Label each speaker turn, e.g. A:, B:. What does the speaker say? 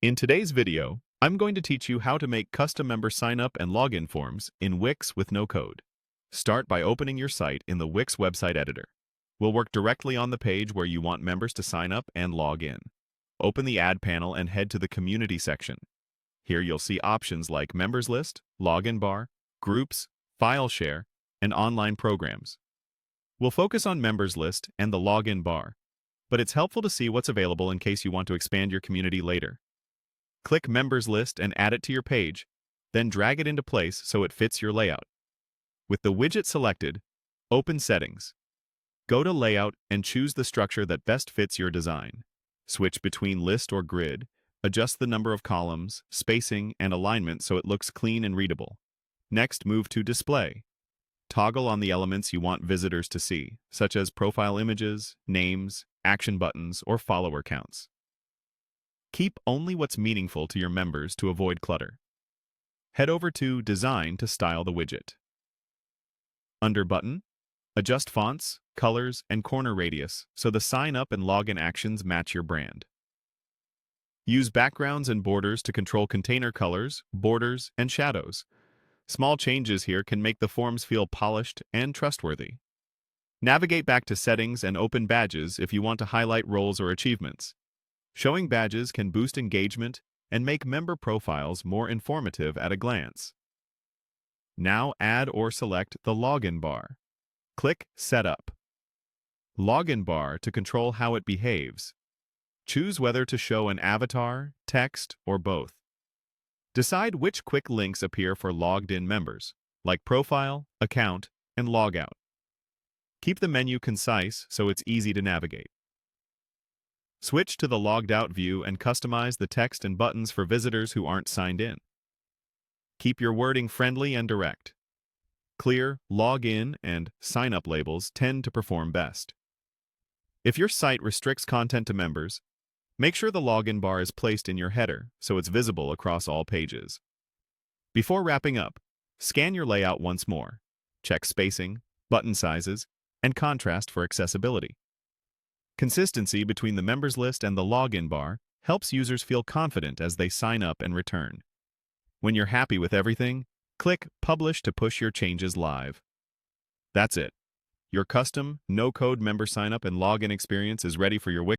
A: In today's video, I'm going to teach you how to make custom member sign-up and login forms in Wix with no code. Start by opening your site in the Wix website editor. We'll work directly on the page where you want members to sign up and log in. Open the Add panel and head to the Community section. Here you'll see options like Members List, Login Bar, Groups, File Share, and Online Programs. We'll focus on Members List and the Login Bar, but it's helpful to see what's available in case you want to expand your community later. Click Members List and add it to your page, then drag it into place so it fits your layout. With the widget selected, open Settings. Go to Layout and choose the structure that best fits your design. Switch between list or grid, adjust the number of columns, spacing, and alignment so it looks clean and readable. Next, move to Display. Toggle on the elements you want visitors to see, such as profile images, names, action buttons, or follower counts. Keep only what's meaningful to your members to avoid clutter. Head over to Design to style the widget. Under Button, adjust fonts, colors, and corner radius so the sign-up and login actions match your brand. Use backgrounds and borders to control container colors, borders, and shadows. Small changes here can make the forms feel polished and trustworthy. Navigate back to Settings and open Badges if you want to highlight roles or achievements. Showing badges can boost engagement and make member profiles more informative at a glance. Now add or select the Login Bar. Click Setup. Login Bar to control how it behaves. Choose whether to show an avatar, text, or both. Decide which quick links appear for logged-in members, like Profile, Account, and Logout. Keep the menu concise so it's easy to navigate. Switch to the Logged Out view and customize the text and buttons for visitors who aren't signed in. Keep your wording friendly and direct. Clear, Log In, and Sign Up labels tend to perform best. If your site restricts content to members, make sure the Login Bar is placed in your header so it's visible across all pages. Before wrapping up, scan your layout once more. Check spacing, button sizes, and contrast for accessibility. Consistency between the members list and the login bar helps users feel confident as they sign up and return. When you're happy with everything, click Publish to push your changes live. That's it. Your custom, no-code member sign-up and login experience is ready for your Wix